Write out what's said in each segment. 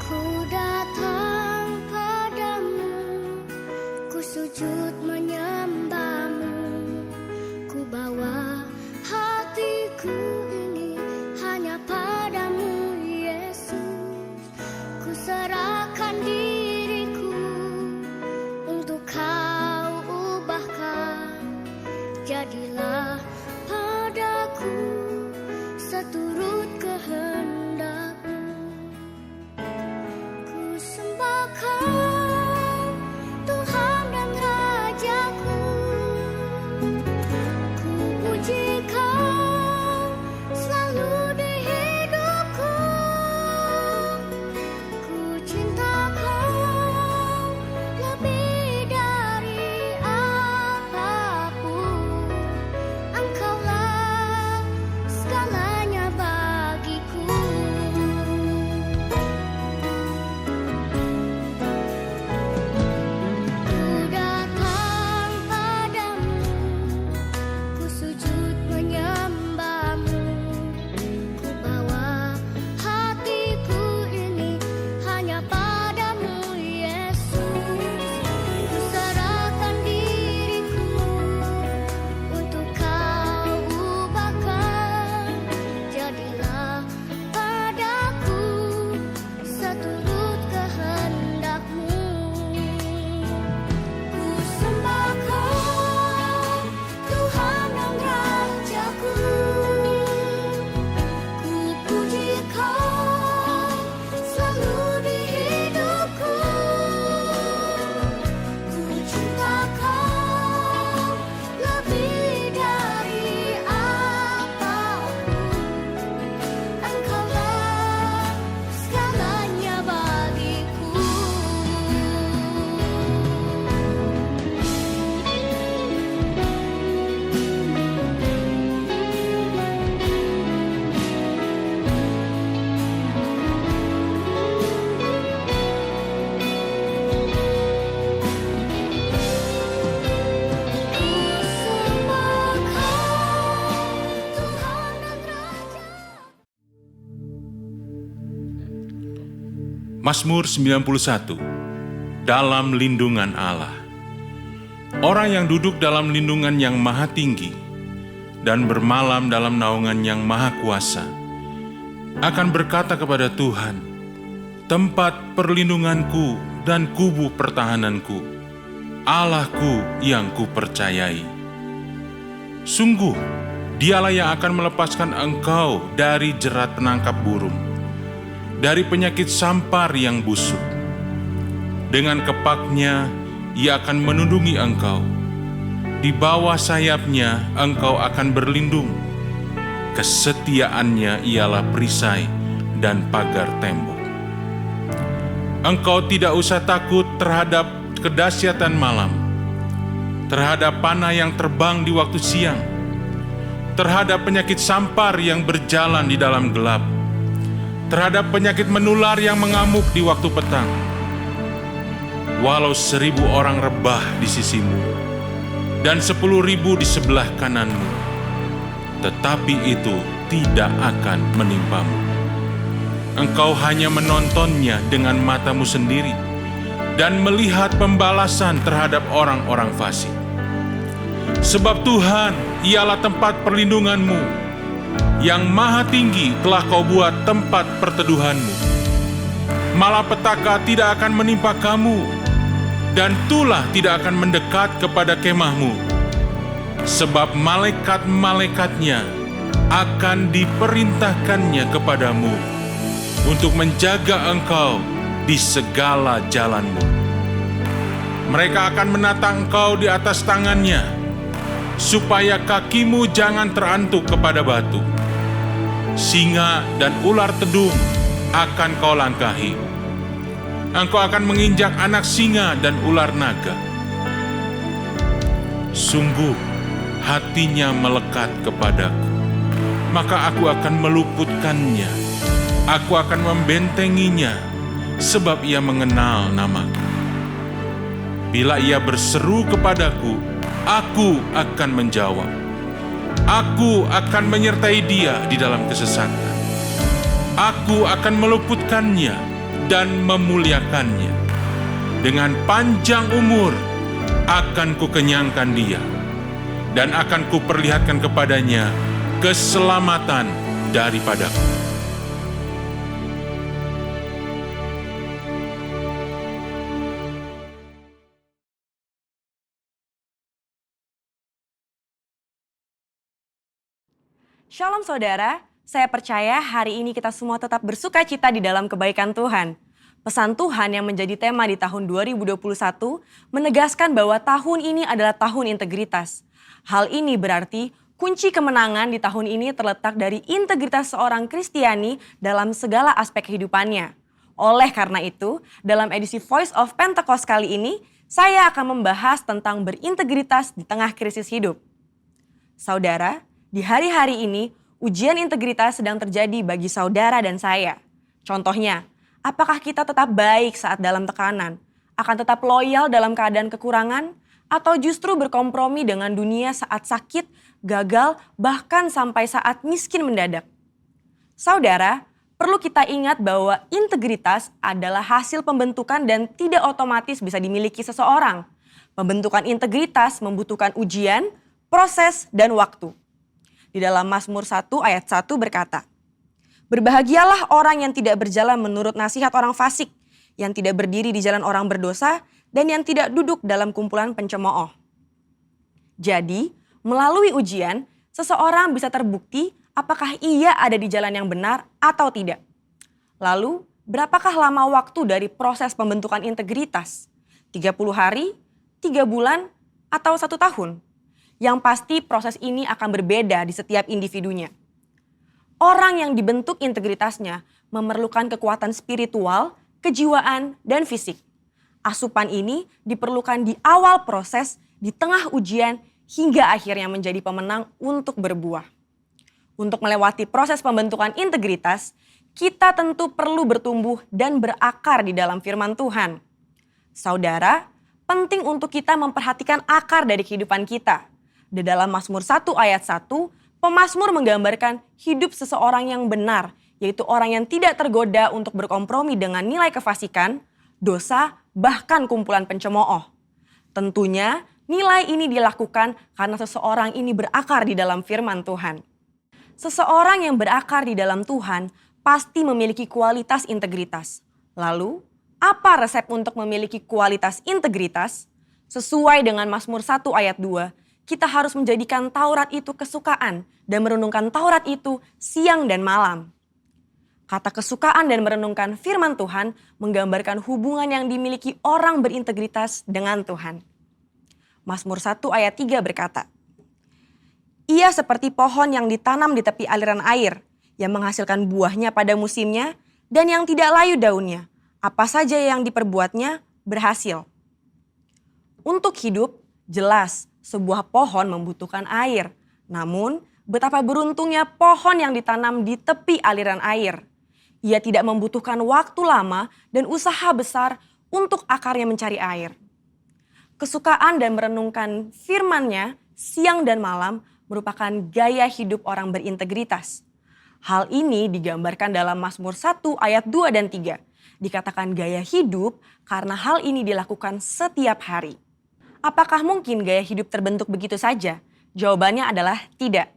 Ku datang padamu, ku sujud menyembahmu, ku bawa hatiku ini hanya padamu Yesus. Ku serahkan diriku untuk kau ubahkan, jadilah padaku seturut kehendak-Mu. Ku sembah Kau, Tuhan dan Rajaku. Ku puji Kau selalu di hidupku. Ku cinta Kau lebih dari apapun. Engkaulah segalanya bagiku. Ku datang padamu, ku sujud menyembahmu, ku bawa hatiku ini hanya padamu Yesus. Ku serahkan diriku untuk kau ubahkan, jadilah padaku seturut kehendak-Mu. Ku sembah Kau, Tuhan dan Rajaku. Ku puji Kau selalu di hidupku. Ku cinta Kau lebih dari apapun. Engkaulah segalanya bagiku. Ku sembah Kau, Tuhan dan Raja. Mazmur 91. Dalam lindungan Allah. Orang yang duduk dalam lindungan yang maha tinggi dan bermalam dalam naungan yang maha kuasa akan berkata kepada Tuhan, tempat perlindunganku dan kubu pertahananku, Allahku yang kupercayai. Sungguh, Dialah yang akan melepaskan engkau dari jerat penangkap burung, dari penyakit sampar yang busuk. Dengan kepaknya Ia akan menundungi engkau. Di bawah sayapnya engkau akan berlindung. Kesetiaannya ialah perisai dan pagar tembok. Engkau tidak usah takut terhadap kedahsyatan malam, terhadap panah yang terbang di waktu siang, terhadap penyakit sampar yang berjalan di dalam gelap, terhadap penyakit menular yang mengamuk di waktu petang. Walau 1.000 orang rebah di sisimu dan 10.000 di sebelah kananmu, tetapi itu tidak akan menimpamu. Engkau hanya menontonnya dengan matamu sendiri dan melihat pembalasan terhadap orang-orang fasik. Sebab Tuhan ialah tempat perlindunganmu, yang maha tinggi telah kau buat tempat perteduhanmu. Malapetaka tidak akan menimpa kamu, dan tulah tidak akan mendekat kepada kemahmu. Sebab malaikat-malaikatnya akan diperintahkannya kepadamu untuk menjaga engkau di segala jalanmu. Mereka akan menata engkau di atas tangannya, supaya kakimu jangan terantuk kepada batu. Singa dan ular tedung akan kau langkahi. Engkau akan menginjak anak singa dan ular naga. Sungguh, hatinya melekat kepadaku, maka aku akan meluputkannya. Aku akan membentenginya, sebab ia mengenal namaku. Bila ia berseru kepadaku, aku akan menjawab. Aku akan menyertai dia di dalam kesesakan. Aku akan meluputkannya dan memuliakannya. Dengan panjang umur akan kukenyangkan dia, dan akan kuperlihatkan kepadanya keselamatan daripadaku. Shalom saudara, saya percaya hari ini kita semua tetap bersuka cita di dalam kebaikan Tuhan. Pesan Tuhan yang menjadi tema di tahun 2021 menegaskan bahwa tahun ini adalah tahun integritas. Hal ini berarti kunci kemenangan di tahun ini terletak dari integritas seorang Kristiani dalam segala aspek kehidupannya. Oleh karena itu, dalam edisi Voice of Pentecost kali ini, saya akan membahas tentang berintegritas di tengah krisis hidup. Saudara, di hari-hari ini, ujian integritas sedang terjadi bagi saudara dan saya. Contohnya, apakah kita tetap baik saat dalam tekanan, akan tetap loyal dalam keadaan kekurangan, atau justru berkompromi dengan dunia saat sakit, gagal, bahkan sampai saat miskin mendadak? Saudara, perlu kita ingat bahwa integritas adalah hasil pembentukan dan tidak otomatis bisa dimiliki seseorang. Pembentukan integritas membutuhkan ujian, proses, dan waktu. Di dalam Mazmur 1 ayat 1 berkata, "Berbahagialah orang yang tidak berjalan menurut nasihat orang fasik, yang tidak berdiri di jalan orang berdosa, dan yang tidak duduk dalam kumpulan pencemooh." Jadi, melalui ujian, seseorang bisa terbukti apakah ia ada di jalan yang benar atau tidak. Lalu, berapakah lama waktu dari proses pembentukan integritas? 30 hari, 3 bulan, atau 1 tahun? Yang pasti proses ini akan berbeda di setiap individunya. Orang yang dibentuk integritasnya memerlukan kekuatan spiritual, kejiwaan, dan fisik. Asupan ini diperlukan di awal proses, di tengah ujian, hingga akhirnya menjadi pemenang untuk berbuah. Untuk melewati proses pembentukan integritas, kita tentu perlu bertumbuh dan berakar di dalam firman Tuhan. Saudara, penting untuk kita memperhatikan akar dari kehidupan kita. Di dalam Mazmur 1 ayat 1, pemazmur menggambarkan hidup seseorang yang benar, yaitu orang yang tidak tergoda untuk berkompromi dengan nilai kefasikan, dosa, bahkan kumpulan pencemooh. Tentunya nilai ini dilakukan karena seseorang ini berakar di dalam firman Tuhan. Seseorang yang berakar di dalam Tuhan pasti memiliki kualitas integritas. Lalu, apa resep untuk memiliki kualitas integritas? Sesuai dengan Mazmur 1 ayat 2, kita harus menjadikan Taurat itu kesukaan dan merenungkan Taurat itu siang dan malam. Kata kesukaan dan merenungkan firman Tuhan menggambarkan hubungan yang dimiliki orang berintegritas dengan Tuhan. Mazmur 1 ayat 3 berkata, "Ia seperti pohon yang ditanam di tepi aliran air, yang menghasilkan buahnya pada musimnya dan yang tidak layu daunnya. Apa saja yang diperbuatnya berhasil." Untuk hidup, jelas sebuah pohon membutuhkan air. Namun, betapa beruntungnya pohon yang ditanam di tepi aliran air. Ia tidak membutuhkan waktu lama dan usaha besar untuk akarnya mencari air. Kesukaan dan merenungkan firman-Nya siang dan malam merupakan gaya hidup orang berintegritas. Hal ini digambarkan dalam Mazmur 1 ayat 2 dan 3. Dikatakan gaya hidup karena hal ini dilakukan setiap hari. Apakah mungkin gaya hidup terbentuk begitu saja? Jawabannya adalah tidak.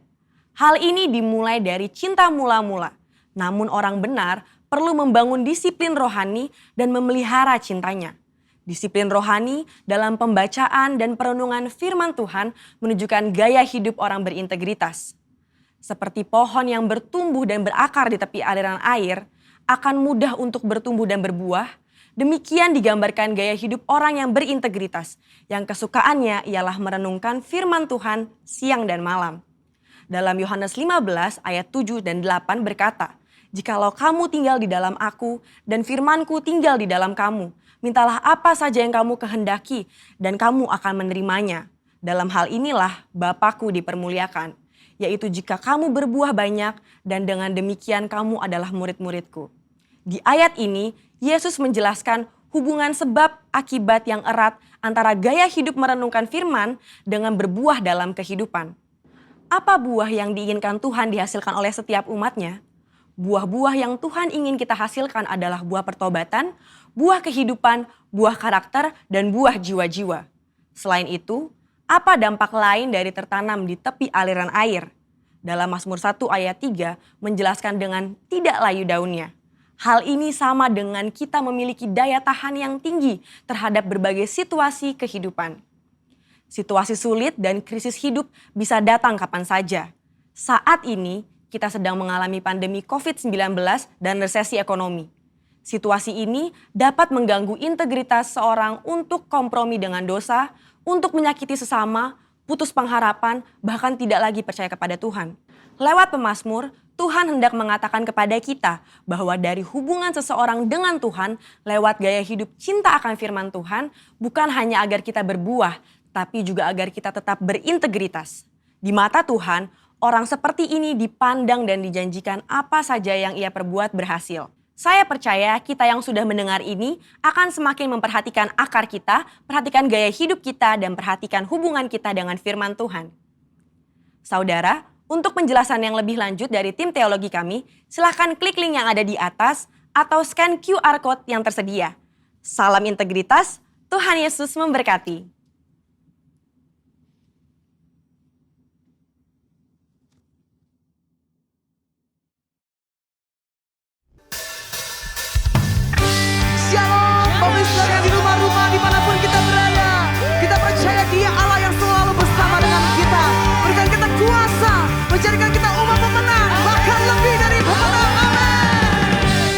Hal ini dimulai dari cinta mula-mula. Namun orang benar perlu membangun disiplin rohani dan memelihara cintanya. Disiplin rohani dalam pembacaan dan perenungan firman Tuhan menunjukkan gaya hidup orang berintegritas. Seperti pohon yang bertumbuh dan berakar di tepi aliran air, akan mudah untuk bertumbuh dan berbuah. Demikian digambarkan gaya hidup orang yang berintegritas, yang kesukaannya ialah merenungkan firman Tuhan siang dan malam. Dalam Yohanes 15 ayat 7 dan 8 berkata, "Jikalau kamu tinggal di dalam aku dan firmanku tinggal di dalam kamu, mintalah apa saja yang kamu kehendaki dan kamu akan menerimanya. Dalam hal inilah Bapa-Ku dipermuliakan, yaitu jika kamu berbuah banyak dan dengan demikian kamu adalah murid-muridku. Di ayat ini, Yesus menjelaskan hubungan sebab akibat yang erat antara gaya hidup merenungkan firman dengan berbuah dalam kehidupan. Apa buah yang diinginkan Tuhan dihasilkan oleh setiap umatnya? Buah-buah yang Tuhan ingin kita hasilkan adalah buah pertobatan, buah kehidupan, buah karakter, dan buah jiwa-jiwa. Selain itu, apa dampak lain dari tertanam di tepi aliran air? Dalam Mazmur 1 ayat 3 menjelaskan dengan tidak layu daunnya. Hal ini sama dengan kita memiliki daya tahan yang tinggi terhadap berbagai situasi kehidupan. Situasi sulit dan krisis hidup bisa datang kapan saja. Saat ini, kita sedang mengalami pandemi COVID-19 dan resesi ekonomi. Situasi ini dapat mengganggu integritas seorang untuk kompromi dengan dosa, untuk menyakiti sesama, putus pengharapan, bahkan tidak lagi percaya kepada Tuhan. Lewat pemazmur, Tuhan hendak mengatakan kepada kita bahwa dari hubungan seseorang dengan Tuhan, lewat gaya hidup cinta akan firman Tuhan, bukan hanya agar kita berbuah, tapi juga agar kita tetap berintegritas. Di mata Tuhan, orang seperti ini dipandang dan dijanjikan apa saja yang ia perbuat berhasil. Saya percaya kita yang sudah mendengar ini akan semakin memperhatikan akar kita, perhatikan gaya hidup kita, dan perhatikan hubungan kita dengan firman Tuhan. Saudara, untuk penjelasan yang lebih lanjut dari tim teologi kami, silakan klik link yang ada di atas atau scan QR Code yang tersedia. Salam integritas, Tuhan Yesus memberkati. Shalom, pemirsa yang di rumah-rumah dimanapun kita berada. Kita percaya Dia Allah yang selalu bersama dengan kita. Berikan kita kuasa, menjadikan kita umat pemenang, bahkan lebih dari pemenang. Amin.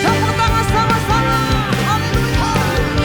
Tepuk tangan sama-sama. Haleluya.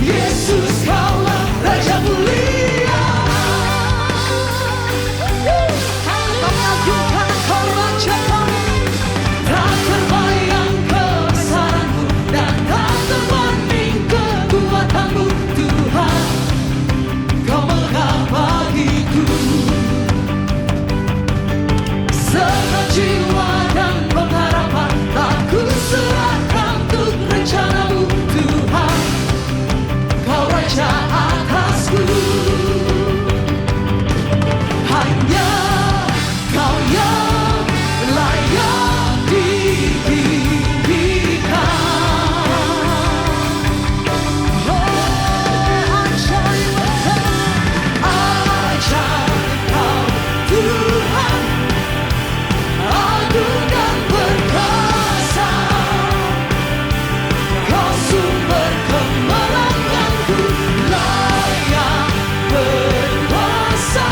Yesus kaulah Raja mulia. Kami agungkan Engkau Raja kami. Tak terbayang kebesaran-Mu dan tak terbanding kekuatan-Mu Tuhan. Kau megah bagiku. Segenap jiwa dan pengharapan tak ku serahkan untuk rencana-Mu Tuhan. Kau Raja atasku. Hanya Kau yang layak ditinggikan. Oh, ajaib Kau Tuhan, agung dan perkasa. Kau sumber kemenanganku, layak berkuasa,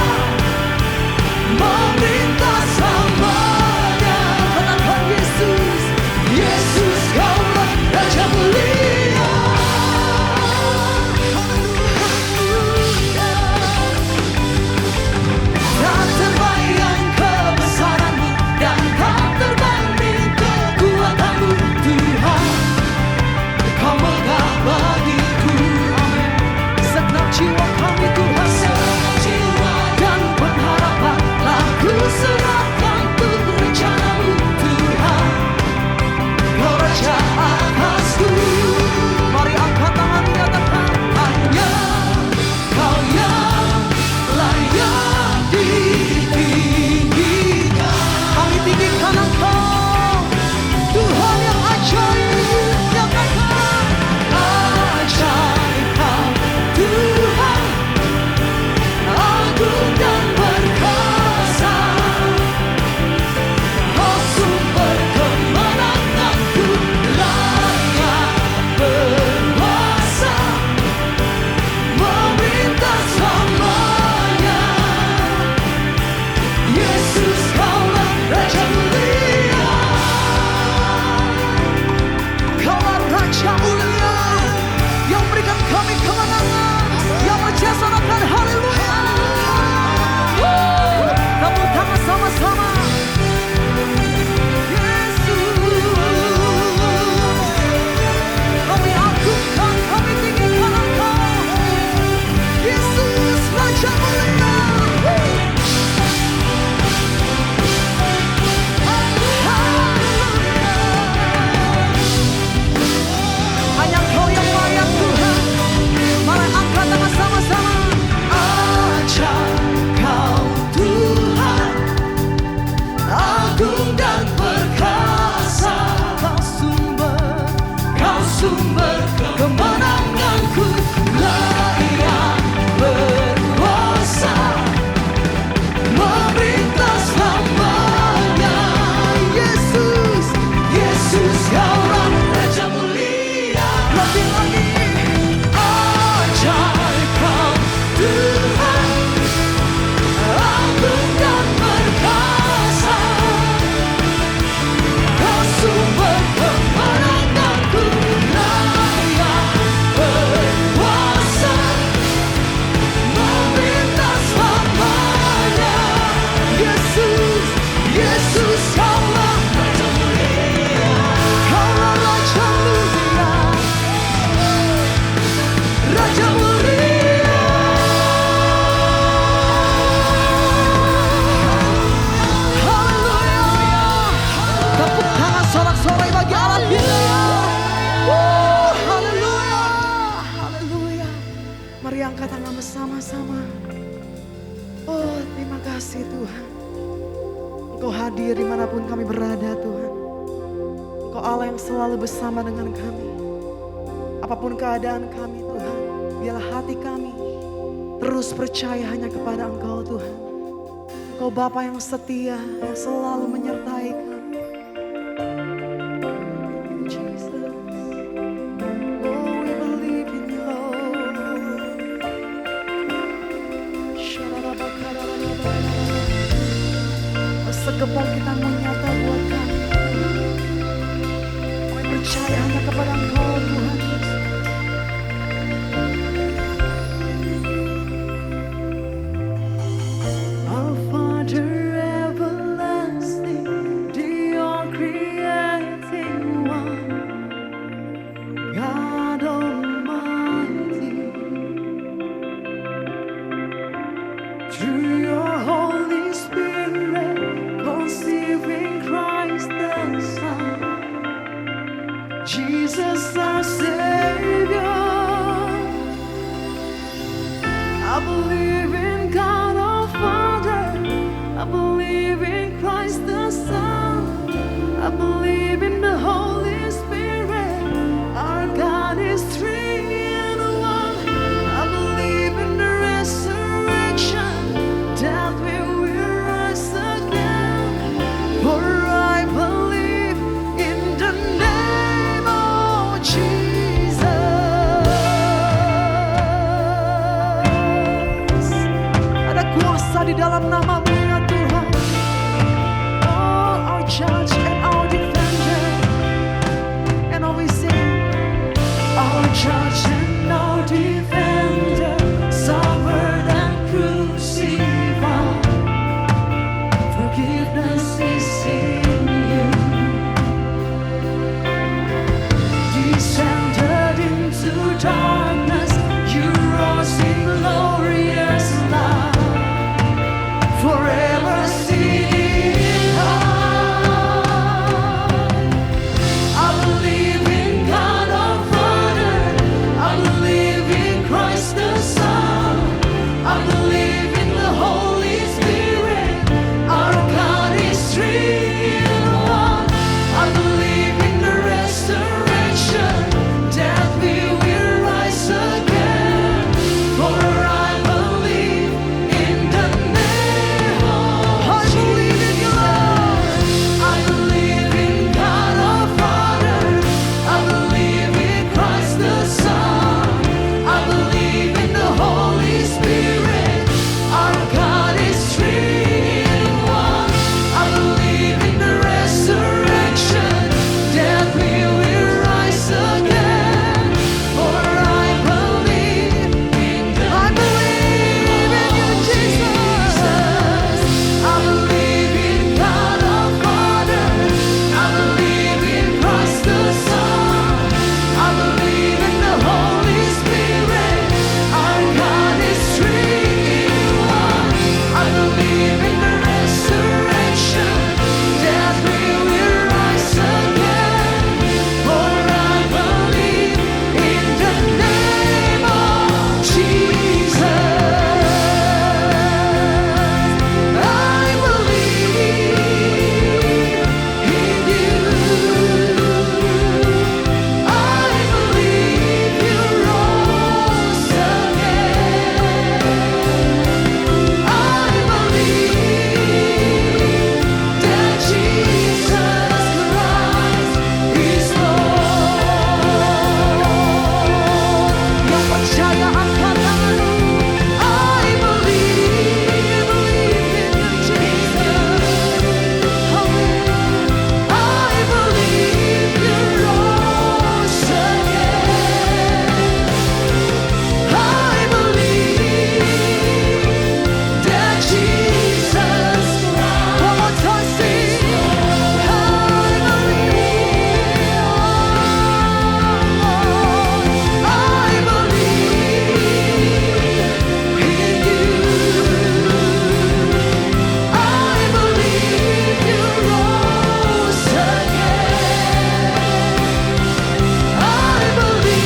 memerintah selamanya. Katakan Yesus, Yesus kaulah Raja mulia. Tak terbayang kebesaran-Mu dan tak terbanding kekuatan-Mu Tuhan. Kau megah bagiku. Segenap jiwa kami Tuhan, segenap jiwa dan pengharapan telah ku serahkan untuk rencana-Mu Tuhan. Kau Raja atasku. Mari angkat tangan nyatakan, hanya Kau yang layak ditinggikan. Kami tinggikan Engkau, Tuhan yang ajaib. Nyatakan, ajaib Kau Tuhan, agung dan perkasa. Kau sumber kemenanganku, layak berkuasa, memerintah selamanya. Yesus kaulah Raja mulia. Kaulah Raja mulia yang berikan kami kemenangan, yang menjasarakan haleluya. Tepuk tangan sama-sama. Yesus, kami agungkan, kami tinggikan Engkau. Yesus Raja mulia. Hanya Engkau yang layak Tuhan. Mari angkat tangan sama-sama. Ajaib Kau Tuhan, agung dan perkasa. Kau sumber kemenanganku, layak berkuasa, memerintah selamanya. Yesus, Yesus kaulah Raja mulia. Lebih lagi, ajaib Kau Tuhan, agung dan perkasa. Kau sumber kemenanganku, layak berkuasa, memerintah selamanya. Yesus, Yesus kaulah Raja mulia. Kaulah Raja mulia, Raja mulia. Haleluya. Tepuk tangan sorak-sorai bagi Allah kita. Haleluya. Haleluya. Mari angkat tangan bersama-sama. Oh, terima kasih Tuhan. Engkau hadir dimanapun kami berada Tuhan. Engkau Allah yang selalu bersama dengan kami. Apapun keadaan kami Tuhan, biarlah hati kami terus percaya hanya kepada Engkau Tuhan. Engkau Bapa yang setia, yang selalu menyertai kami. Jesus. Oh, we believe in you, Lord. Kebangkitan-Mu nyata buat kami. Kami percaya hanya kepada Engkau Tuhan Yesus. through your Holy Spirit, conceiving Christ the Son, Jesus our Savior. I believe in God our Father, I believe in Christ the Son, I believe in the Holy Spirit, our God is three in one. I believe in the resurrection, that we will rise again. For I believe in the name of Jesus. Ada kuasa di dalam nama-Mu ya Tuhan. Oh, our judge and our defender. And always sing, our judge and our defender, suffered and crucified. Forgiveness is in you. Descended into darkness, you rose in glorious light. Forever seated high. I believe in God our Father, I believe in Christ the Son, I believe in the Holy Spirit, our God is three in one. I believe in the resurrection, that we will rise again. For I believe in the name of Jesus. I believe in God our Father, I believe in Christ the Son, I believe in the Holy Spirit, our God is three in one. I believe in the resurrection, that we will rise again. For I believe in the name of Jesus. I believe in God our Father, I believe in Christ the Son, I believe in the Holy Spirit, our God is three in one. I believe in the resurrection, that we will rise again. For I believe in the name of Jesus. I believe in you. I believe you rose again. I believe that Jesus Christ is Lord. Yang percaya angkat tanganmu. I believe in Jesus. I believe you rose again. I believe that Jesus Christ. One more time, sing. I believe. I believe in you. I believe you rose again. I believe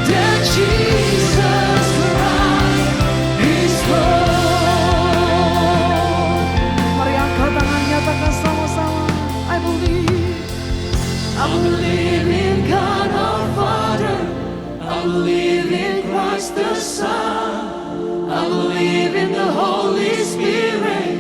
that Jesus Christ is Lord. Mari angkat tangan, nyatakan sama-sama. I believe in God our Father, I believe in Christ the Son, I believe in the Holy Spirit,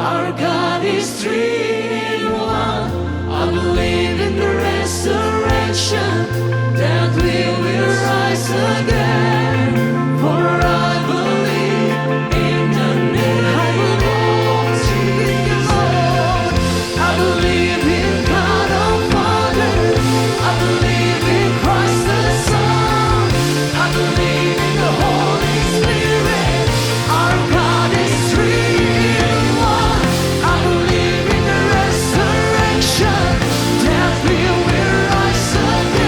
our God is three in one. I believe in the resurrection, that we will rise again. For I believe in the name of Jesus. I believe in God our Father, I believe in Christ the Son, I believe in the Holy Spirit, our God is three in one. I believe in the resurrection, that we will rise again.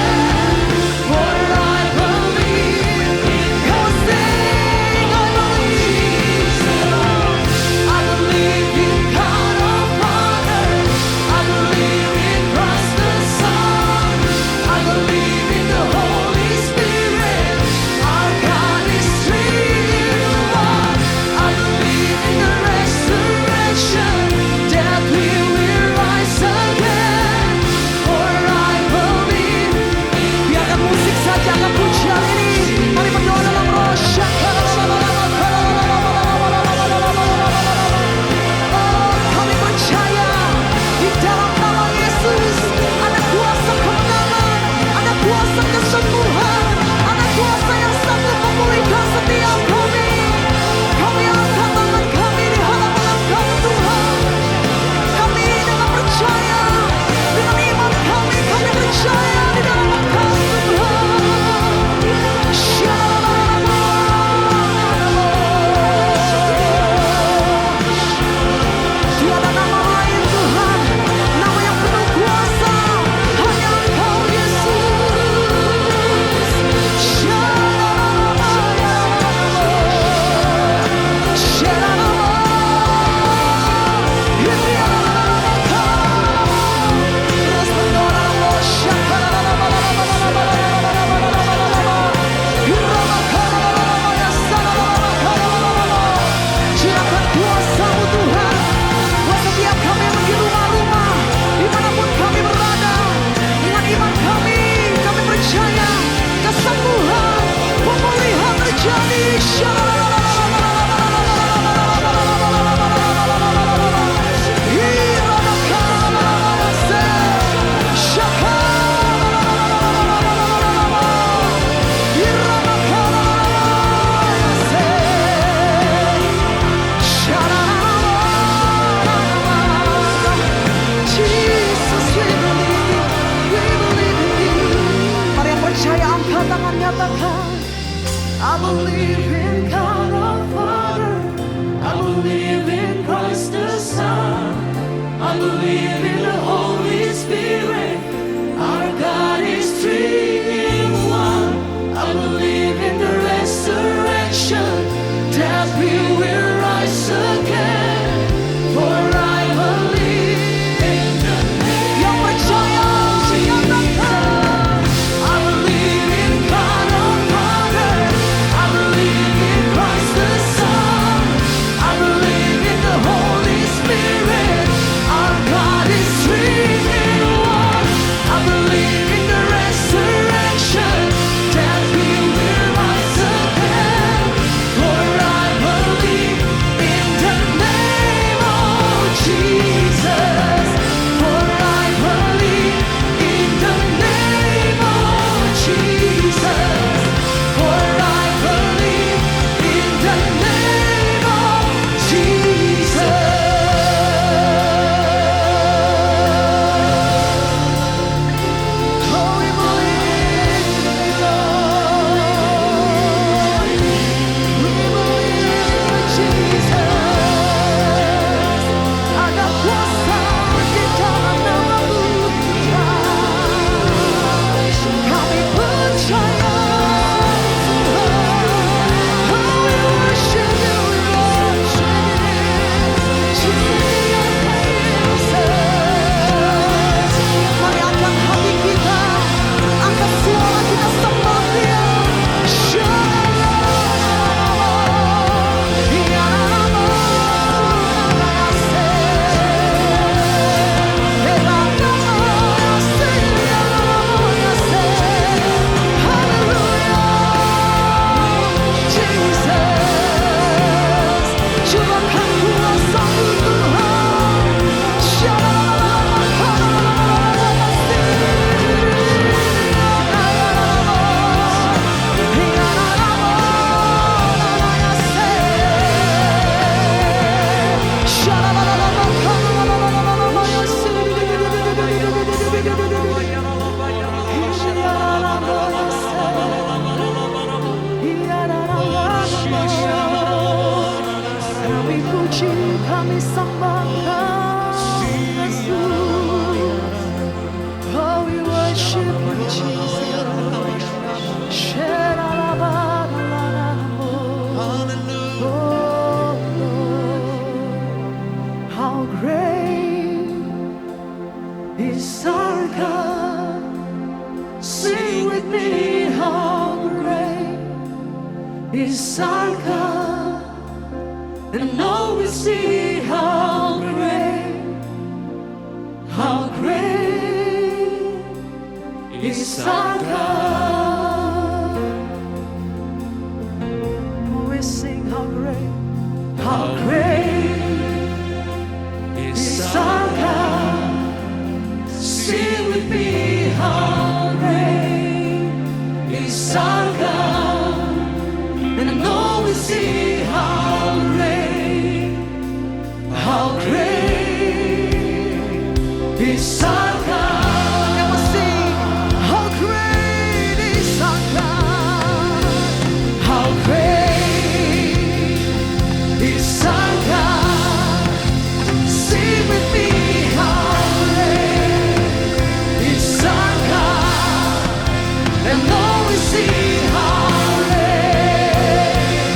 Tuhan. I believe in God our Father. I believe in Christ the Son. I believe in the Holy Spirit. Our God is three in one. I believe in the resurrection, that we will rise again. For I believe in the name yang percaya, yang datang. I believe in God our Father. I believe in Christ the Son. I believe in the Holy Spirit. Our God is three in one. I believe in the resurrection, that we will rise again. For I believe in the name of Jesus. For I believe in the name of Jesus. For I believe in the name of Jesus. Oh, we believe in you, Lord. We believe in Jesus. Ada kuasa di dalam nama-Mu, Tuhan. Kami percaya, Tuhan. Oh, we worship you, we worship you. Jesus. Mari angkat hati kita, angkat suara kita sembah Dia. Kami puji, kami sembahkan Yesus. Oh, we worship you, Jesus. Shalalabalalamu. Oh, Lord, how great is our God. Sing with me, how great is our God. And now we see how great is our God. We sing how great is our God. Sing with me, how great is our God. And I know we see how great is our God. And we sing how great is our God. How great is our God. Sing with me, how great is our God. And know we see how great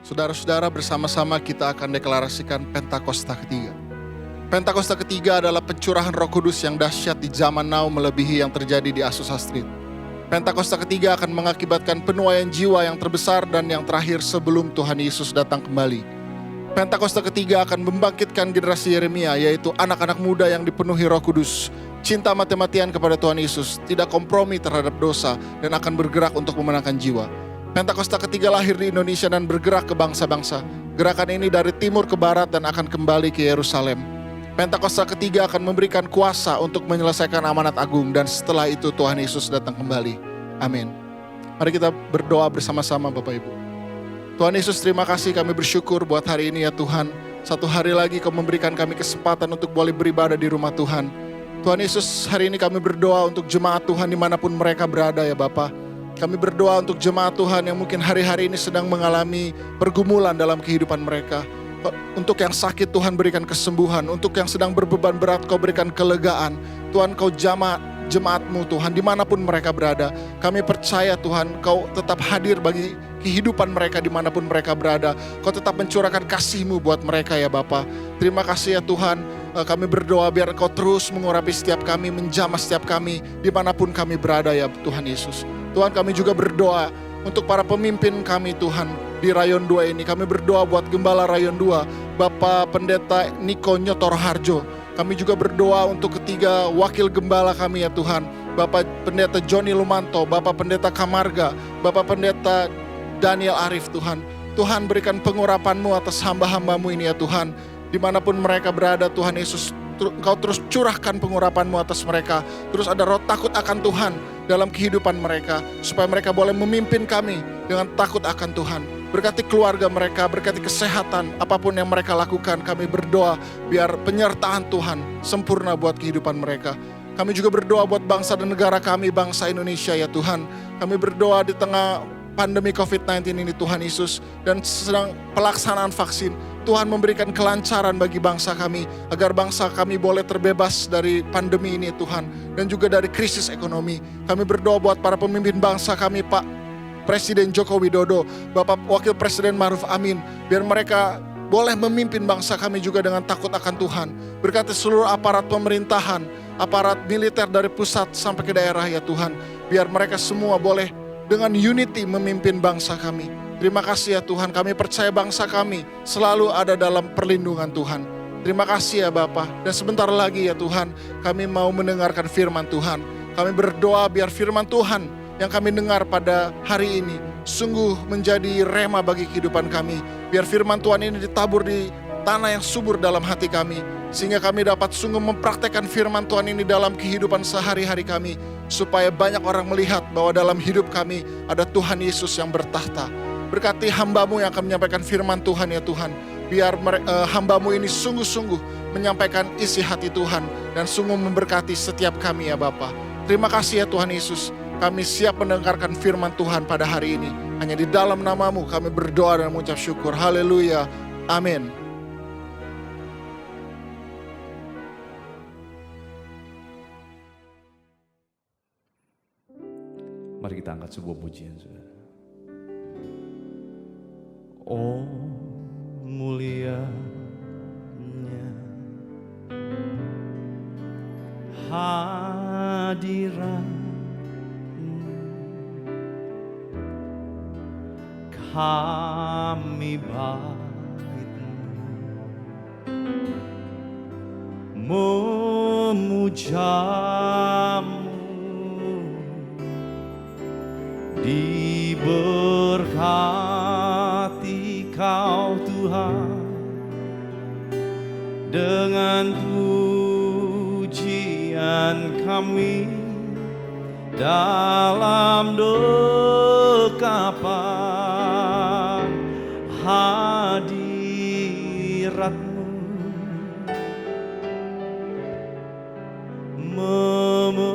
Saudara-saudara, bersama-sama kita akan deklarasikan Pentakosta ketiga. Pentakosta ketiga adalah pencurahan Roh Kudus yang dahsyat di zaman now melebihi yang terjadi di Azusa Street. Pentakosta ketiga akan mengakibatkan penuaian jiwa yang terbesar dan yang terakhir sebelum Tuhan Yesus datang kembali. Pentakosta ketiga akan membangkitkan generasi Yeremia, yaitu anak-anak muda yang dipenuhi Roh Kudus, cinta mati-matian kepada Tuhan Yesus, tidak kompromi terhadap dosa, dan akan bergerak untuk memenangkan jiwa. Pentakosta ketiga lahir di Indonesia dan bergerak ke bangsa-bangsa. Gerakan ini dari timur ke barat dan akan kembali ke Yerusalem. Pentakosta ketiga akan memberikan kuasa untuk menyelesaikan amanat agung, dan setelah itu Tuhan Yesus datang kembali. Amin. Mari kita berdoa bersama-sama Bapak Ibu. Tuhan Yesus, terima kasih, kami bersyukur buat hari ini ya Tuhan. Satu hari lagi Kau memberikan kami kesempatan untuk boleh beribadah di rumah Tuhan. Tuhan Yesus, hari ini kami berdoa untuk jemaat Tuhan dimanapun mereka berada ya Bapa. Kami berdoa untuk jemaat Tuhan yang mungkin hari-hari ini sedang mengalami pergumulan dalam kehidupan mereka. Untuk yang sakit Tuhan berikan kesembuhan. Untuk yang sedang berbeban berat Kau berikan kelegaan. Tuhan, Kau jamah jemaat-Mu Tuhan dimanapun mereka berada. Kami percaya Tuhan Kau tetap hadir bagi kehidupan mereka dimanapun mereka berada. Kau tetap mencurahkan kasih-Mu buat mereka ya Bapa. Terima kasih ya Tuhan. Kami berdoa biar Kau terus mengurapi setiap kami, menjamah setiap kami dimanapun kami berada ya Tuhan Yesus. Tuhan, kami juga berdoa untuk para pemimpin kami Tuhan di Rayon 2 ini. Kami berdoa buat Gembala Rayon 2, Bapak Pendeta Niko Nyotor Harjo. Kami juga berdoa untuk ketiga wakil gembala kami ya Tuhan, Bapak Pendeta Joni Lumanto, Bapak Pendeta Kamarga, Bapak Pendeta Daniel Arif Tuhan. Tuhan, berikan pengurapan-Mu atas hamba-hamba-Mu ini ya Tuhan. Dimanapun mereka berada Tuhan Yesus, Engkau terus curahkan pengurapan-Mu atas mereka. Terus ada roh takut akan Tuhan dalam kehidupan mereka, supaya mereka boleh memimpin kami dengan takut akan Tuhan. Berkati keluarga mereka, berkati kesehatan, apapun yang mereka lakukan. Kami berdoa biar penyertaan Tuhan sempurna buat kehidupan mereka. Kami juga berdoa buat bangsa dan negara kami, bangsa Indonesia ya Tuhan. Kami berdoa di tengah pandemi COVID-19 ini Tuhan Yesus, dan sedang pelaksanaan vaksin. Tuhan memberikan kelancaran bagi bangsa kami, agar bangsa kami boleh terbebas dari pandemi ini Tuhan, dan juga dari krisis ekonomi. Kami berdoa buat para pemimpin bangsa kami, Pak Presiden Joko Widodo, Bapak Wakil Presiden Ma'ruf Amin, biar mereka boleh memimpin bangsa kami juga dengan takut akan Tuhan. Berkati seluruh aparat pemerintahan, aparat militer dari pusat sampai ke daerah ya Tuhan, biar mereka semua boleh dengan unity memimpin bangsa kami. Terima kasih ya Tuhan, kami percaya bangsa kami selalu ada dalam perlindungan Tuhan. Terima kasih ya Bapa. Dan sebentar lagi ya Tuhan, kami mau mendengarkan firman Tuhan. Kami berdoa biar firman Tuhan yang kami dengar pada hari ini sungguh menjadi rema bagi kehidupan kami. Biar firman Tuhan ini ditabur di tanah yang subur dalam hati kami, sehingga kami dapat sungguh mempraktekkan firman Tuhan ini dalam kehidupan sehari-hari kami, supaya banyak orang melihat bahwa dalam hidup kami ada Tuhan Yesus yang bertahta. Berkati hamba-Mu yang akan menyampaikan firman Tuhan ya Tuhan. Biar hamba-Mu ini sungguh-sungguh menyampaikan isi hati Tuhan, dan sungguh memberkati setiap kami ya Bapa. Terima kasih ya Tuhan Yesus. Kami siap mendengarkan firman Tuhan pada hari ini. Hanya di dalam nama-Mu kami berdoa dan mengucap syukur. Haleluya. Amin. Mari kita angkat sebuah pujian, saudara. Oh, mulianya hadirat-Mu, kami bait-Mu, memuja-Mu, diberkati Kau Tuhan dengan pujian kami dalam dekapan hadirat-Mu, memenuhi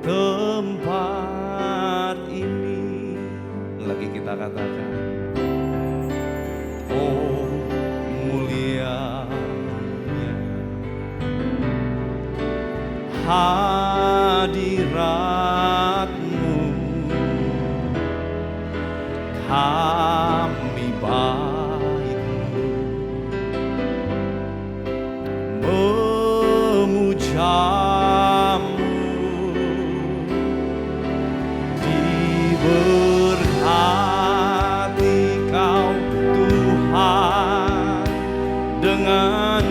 tempat ini. Lagi kita katakan, oh mulianya hadirat-Mu, kami baik-Mu, memuja-Mu. Diberkati Kau Tuhan dengan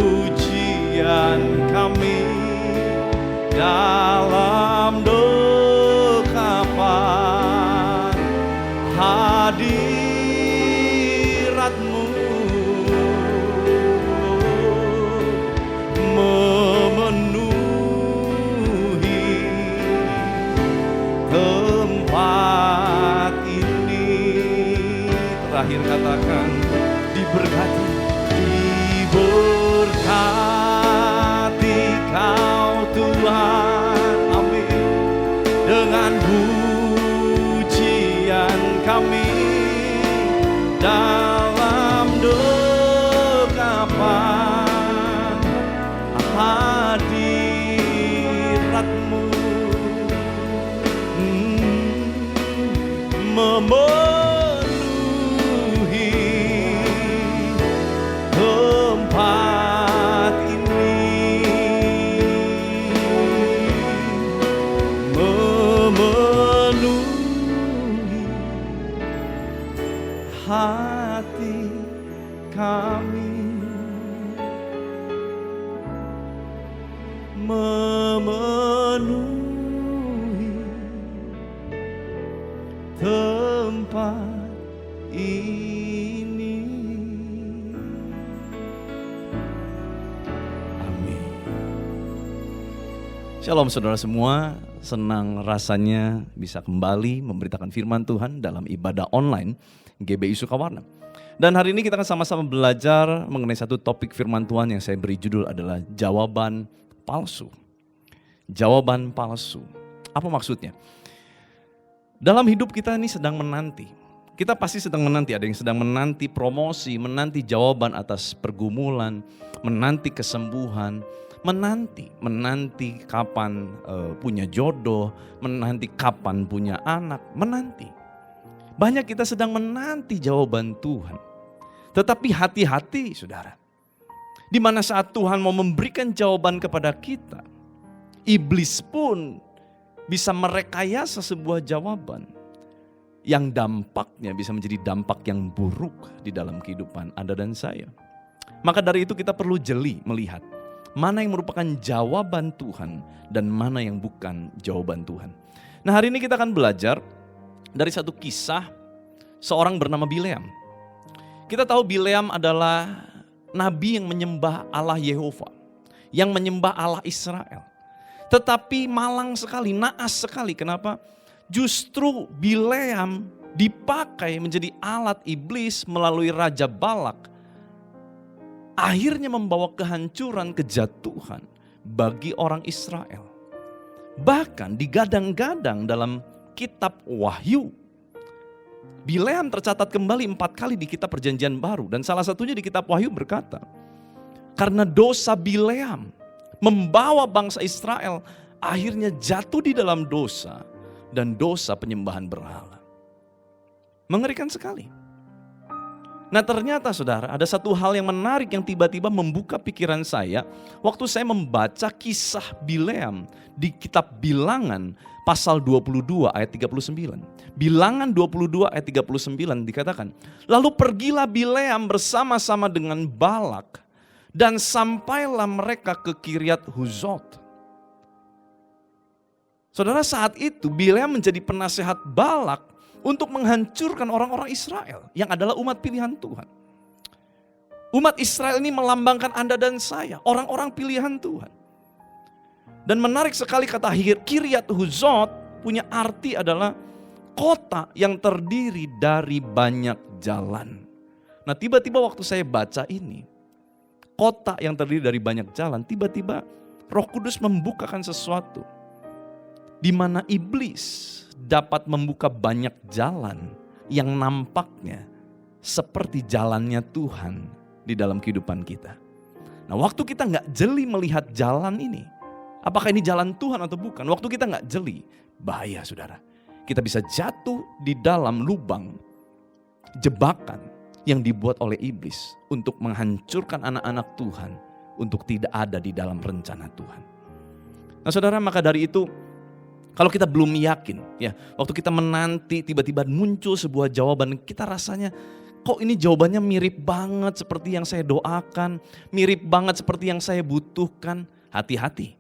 pujian kami dalam dekapan hadirat-Mu, memenuhi tempat ini. Terakhir katakan, diberkati, diberkati Kau Tuhan, amin, dengan pujian kami dalam dekapan hadirat-Mu, memenuhi tempat ini, memenuhi hati kami, memenuhi tempat ini. Amin. Shalom saudara semua, senang rasanya bisa kembali memberitakan firman Tuhan dalam ibadah online GBI Sukawarna. Dan hari ini kita akan sama-sama belajar mengenai satu topik firman Tuhan yang saya beri judul adalah jawaban palsu. Jawaban palsu. Apa maksudnya? Dalam hidup kita ini sedang menanti. Kita pasti sedang menanti, ada yang sedang menanti promosi, menanti jawaban atas pergumulan, menanti kesembuhan, menanti kapan punya jodoh, menanti kapan punya anak, menanti. Banyak kita sedang menanti jawaban Tuhan. Tetapi hati-hati saudara, di mana saat Tuhan mau memberikan jawaban kepada kita, iblis pun bisa merekayasa sebuah jawaban yang dampaknya bisa menjadi dampak yang buruk di dalam kehidupan Anda dan saya. Maka dari itu kita perlu jeli melihat mana yang merupakan jawaban Tuhan dan mana yang bukan jawaban Tuhan. Nah, hari ini kita akan belajar dari satu kisah seorang bernama Bileam. Kita tahu Bileam adalah nabi yang menyembah Allah Yehova, yang menyembah Allah Israel. Tetapi malang sekali, naas sekali. Kenapa? Justru Bileam dipakai menjadi alat iblis melalui Raja Balak. Akhirnya membawa kehancuran, kejatuhan bagi orang Israel. Bahkan digadang-gadang dalam kitab Wahyu. Bileam tercatat kembali 4 kali di kitab Perjanjian Baru. Dan salah satunya di kitab Wahyu berkata, karena dosa Bileam membawa bangsa Israel akhirnya jatuh di dalam dosa dan dosa penyembahan berhala. Mengerikan sekali. Nah, ternyata saudara, ada satu hal yang menarik yang tiba-tiba membuka pikiran saya waktu saya membaca kisah Bileam di kitab Bilangan pasal 22 ayat 39. Bilangan 22 ayat 39 dikatakan, lalu pergilah Bileam bersama-sama dengan Balak dan sampailah mereka ke Kiryat Huzot. Saudara, saat itu Bileam menjadi penasehat Balak untuk menghancurkan orang-orang Israel yang adalah umat pilihan Tuhan. Umat Israel ini melambangkan Anda dan saya, orang-orang pilihan Tuhan. Dan menarik sekali kata Kiryat Huzot punya arti adalah kota yang terdiri dari banyak jalan. Nah, tiba-tiba waktu saya baca ini, kota yang terdiri dari banyak jalan, tiba-tiba Roh Kudus membukakan sesuatu di mana iblis dapat membuka banyak jalan yang nampaknya seperti jalannya Tuhan di dalam kehidupan kita. Nah, waktu kita gak jeli melihat jalan ini, apakah ini jalan Tuhan atau bukan? Waktu kita gak jeli, bahaya saudara. kita bisa jatuh di dalam lubang jebakan yang dibuat oleh iblis untuk menghancurkan anak-anak Tuhan, untuk tidak ada di dalam rencana Tuhan. Nah saudara, maka dari itu kalau kita belum yakin, ya, waktu kita menanti tiba-tiba muncul sebuah jawaban, kita rasanya kok ini jawabannya mirip banget seperti yang saya doakan, mirip banget seperti yang saya butuhkan. Hati-hati,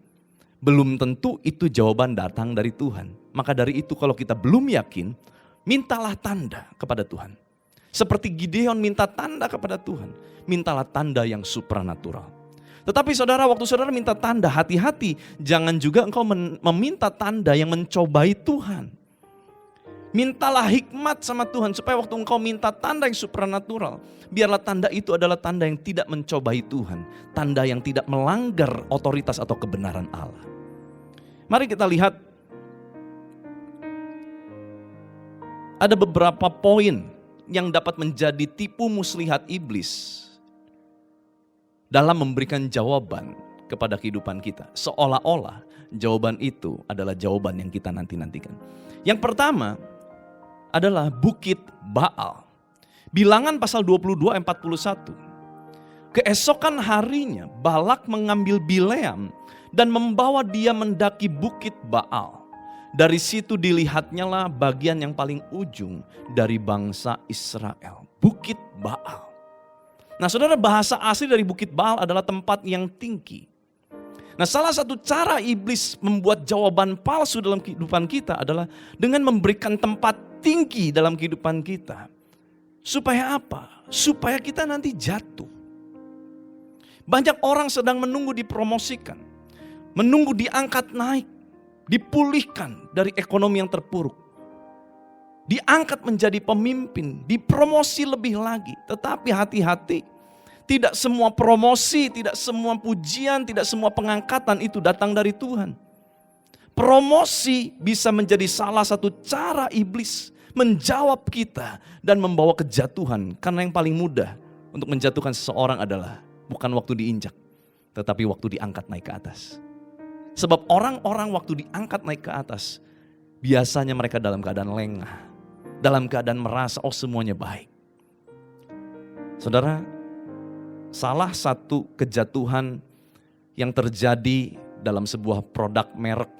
belum tentu itu jawaban datang dari Tuhan. Maka dari itu kalau kita belum yakin, mintalah tanda kepada Tuhan. Seperti Gideon minta tanda kepada Tuhan, mintalah tanda yang supranatural. Tetapi saudara, waktu saudara minta tanda, hati-hati, jangan juga engkau meminta tanda yang mencobai Tuhan. Mintalah hikmat sama Tuhan supaya waktu engkau minta tanda yang supranatural, biarlah tanda itu adalah tanda yang tidak mencobai Tuhan, tanda yang tidak melanggar otoritas atau kebenaran Allah. Mari kita lihat ada beberapa poin yang dapat menjadi tipu muslihat iblis dalam memberikan jawaban kepada kehidupan kita. Seolah-olah jawaban itu adalah jawaban yang kita nanti-nantikan. Yang pertama adalah Bukit Baal. Bilangan pasal 22 ayat 41. Keesokan harinya Balak mengambil Bileam dan membawa dia mendaki Bukit Baal. Dari situ dilihatnya lah bagian yang paling ujung dari bangsa Israel. Bukit Baal. Nah saudara, bahasa asli dari Bukit Baal adalah tempat yang tinggi. Nah salah satu cara iblis membuat jawaban palsu dalam kehidupan kita adalah dengan memberikan tempat tinggi dalam kehidupan kita. Supaya apa? Supaya kita nanti jatuh. Banyak orang sedang menunggu dipromosikan, menunggu diangkat naik, dipulihkan dari ekonomi yang terpuruk. Diangkat menjadi pemimpin, dipromosi lebih lagi. Tetapi hati-hati, tidak semua promosi, tidak semua pujian, tidak semua pengangkatan itu datang dari Tuhan. Promosi bisa menjadi salah satu cara iblis menjawab kita dan membawa kejatuhan. Karena yang paling mudah untuk menjatuhkan seseorang adalah bukan waktu diinjak, tetapi waktu diangkat naik ke atas. Sebab orang-orang waktu diangkat naik ke atas, biasanya mereka dalam keadaan lengah, dalam keadaan merasa oh semuanya baik. Saudara, salah satu kejatuhan yang terjadi dalam sebuah produk merek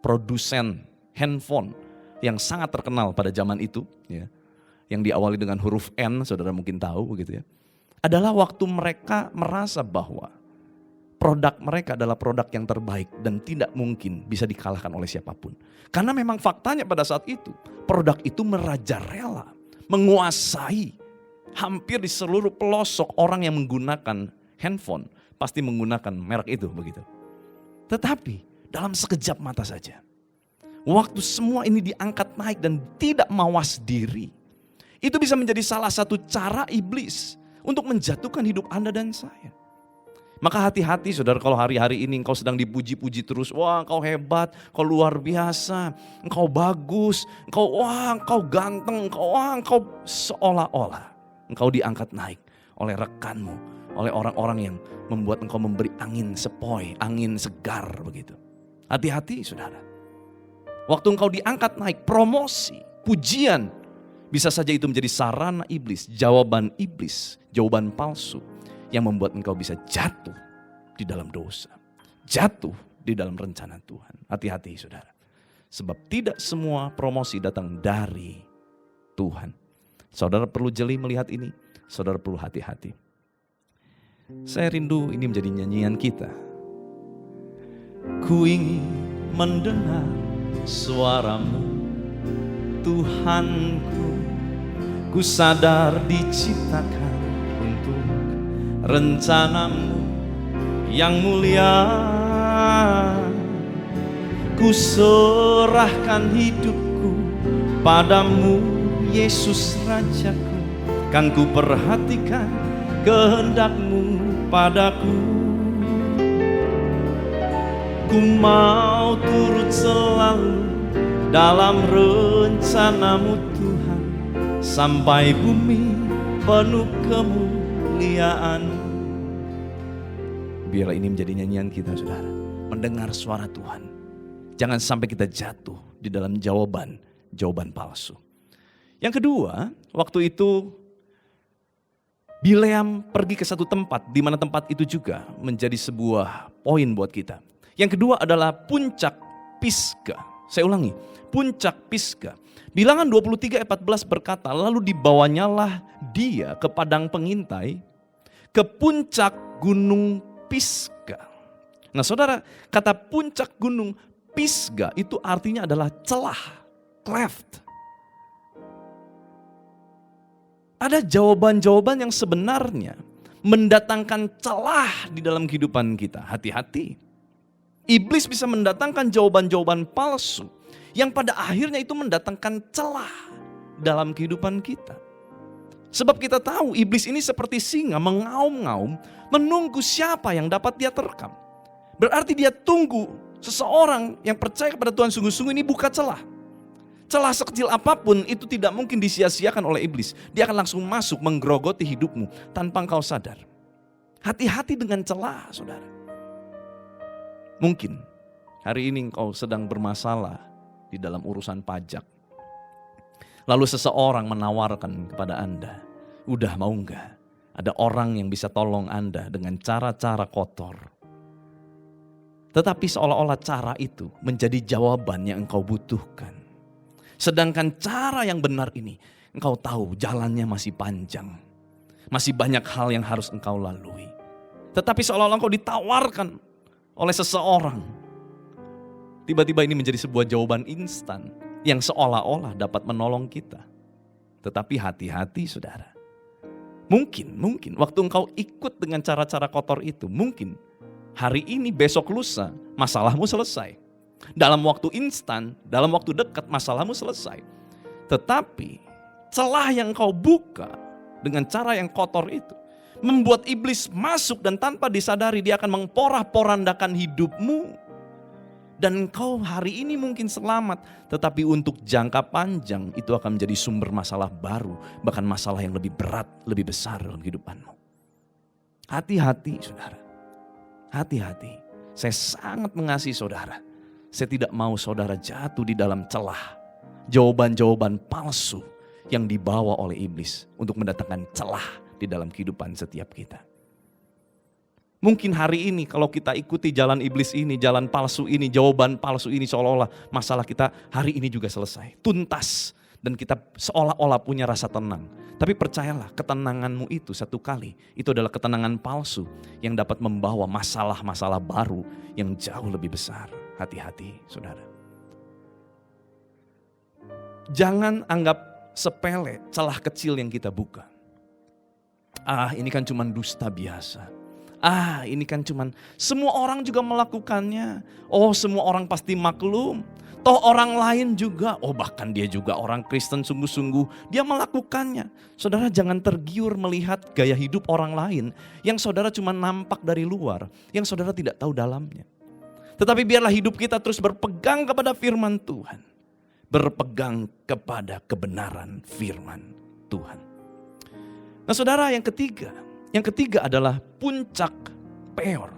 produsen handphone yang sangat terkenal pada zaman itu, ya, yang diawali dengan huruf N, saudara mungkin tahu begitu ya, adalah waktu mereka merasa bahwa produk mereka adalah produk yang terbaik dan tidak mungkin bisa dikalahkan oleh siapapun. Karena memang faktanya pada saat itu, produk itu merajalela, menguasai hampir di seluruh pelosok orang yang menggunakan handphone pasti menggunakan merek itu begitu. Tetapi dalam sekejap mata saja, waktu semua ini diangkat naik dan tidak mawas diri, itu bisa menjadi salah satu cara iblis untuk menjatuhkan hidup Anda dan saya. Maka hati-hati saudara, kalau hari-hari ini engkau sedang dipuji-puji terus, wah engkau hebat, engkau luar biasa, engkau bagus, engkau ganteng, engkau seolah-olah engkau diangkat naik oleh rekanmu, oleh orang-orang yang membuat engkau memberi angin sepoi, angin segar begitu. Hati-hati saudara. Waktu engkau diangkat naik, promosi, pujian, bisa saja itu menjadi sarana iblis, jawaban palsu yang membuat engkau bisa jatuh di dalam dosa, jatuh di dalam rencana Tuhan. Hati-hati saudara. Sebab tidak semua promosi datang dari Tuhan. Saudara perlu jeli melihat ini, saudara perlu hati-hati. Saya rindu ini menjadi nyanyian kita. Ku ingin mendengar suaramu, Tuhanku. Ku sadar diciptakan untuk rencanamu yang mulia. Ku serahkan hidupku padamu, Yesus Rajaku. Kan ku perhatikan kehendakmu padaku. Ku mau turut selalu dalam rencanamu Tuhan, sampai bumi penuh kemuliaan. Biarlah ini menjadi nyanyian kita saudara, mendengar suara Tuhan. Jangan sampai kita jatuh di dalam jawaban jawaban palsu. Yang kedua, waktu itu Bileam pergi ke satu tempat, di mana tempat itu juga menjadi sebuah poin buat kita. Yang kedua adalah puncak Pisga. Saya ulangi, puncak Pisga. Bilangan 23 ayat 14 berkata, lalu dibawanyalah dia ke padang pengintai, ke puncak gunung Pisga. Nah saudara, kata puncak gunung Pisga itu artinya adalah celah, cleft. Ada jawaban-jawaban yang sebenarnya mendatangkan celah di dalam kehidupan kita. Hati-hati. Iblis bisa mendatangkan jawaban-jawaban palsu yang pada akhirnya itu mendatangkan celah dalam kehidupan kita. Sebab kita tahu iblis ini seperti singa mengaum-ngaum menunggu siapa yang dapat dia terkam. Berarti dia tunggu seseorang yang percaya kepada Tuhan sungguh-sungguh ini buka celah. Celah sekecil apapun itu tidak mungkin disia-siakan oleh iblis. Dia akan langsung masuk menggerogoti hidupmu tanpa engkau sadar. Hati-hati dengan celah, saudara. Mungkin hari ini engkau sedang bermasalah di dalam urusan pajak. Lalu seseorang menawarkan kepada Anda, udah mau enggak? Ada orang yang bisa tolong Anda dengan cara-cara kotor. Tetapi seolah-olah cara itu menjadi jawaban yang engkau butuhkan. Sedangkan cara yang benar ini, engkau tahu jalannya masih panjang. Masih banyak hal yang harus engkau lalui. Tetapi seolah-olah engkau ditawarkan oleh seseorang. Tiba-tiba ini menjadi sebuah jawaban instan yang seolah-olah dapat menolong kita. Tetapi hati-hati saudara. Mungkin waktu engkau ikut dengan cara-cara kotor itu, mungkin hari ini, besok, lusa, masalahmu selesai. Dalam waktu instan, dalam waktu dekat masalahmu selesai. Tetapi celah yang kau buka dengan cara yang kotor itu membuat iblis masuk dan tanpa disadari dia akan memporak-porandakan hidupmu. Dan kau hari ini mungkin selamat, tetapi untuk jangka panjang itu akan menjadi sumber masalah baru, bahkan masalah yang lebih berat, lebih besar dalam kehidupanmu. Hati-hati saudara, hati-hati. Saya sangat mengasihi saudara. Saya tidak mau saudara jatuh di dalam celah jawaban-jawaban palsu yang dibawa oleh iblis untuk mendatangkan celah di dalam kehidupan setiap kita. Mungkin hari ini kalau kita ikuti jalan iblis ini, jalan palsu ini, jawaban palsu ini, seolah-olah masalah kita hari ini juga selesai, tuntas. Dan kita seolah-olah punya rasa tenang. Tapi percayalah, ketenanganmu itu satu kali, itu adalah ketenangan palsu yang dapat membawa masalah-masalah baru yang jauh lebih besar. Hati-hati saudara. Jangan anggap sepele celah kecil yang kita buka. Ini kan cuma dusta biasa. Ini kan cuman semua orang juga melakukannya. Semua orang pasti maklum. Toh orang lain juga, bahkan dia juga orang Kristen sungguh-sungguh, dia melakukannya. Saudara jangan tergiur melihat gaya hidup orang lain yang saudara cuma nampak dari luar, yang saudara tidak tahu dalamnya. Tetapi biarlah hidup kita terus berpegang kepada firman Tuhan. Berpegang kepada kebenaran firman Tuhan. Nah saudara yang ketiga adalah puncak Peor.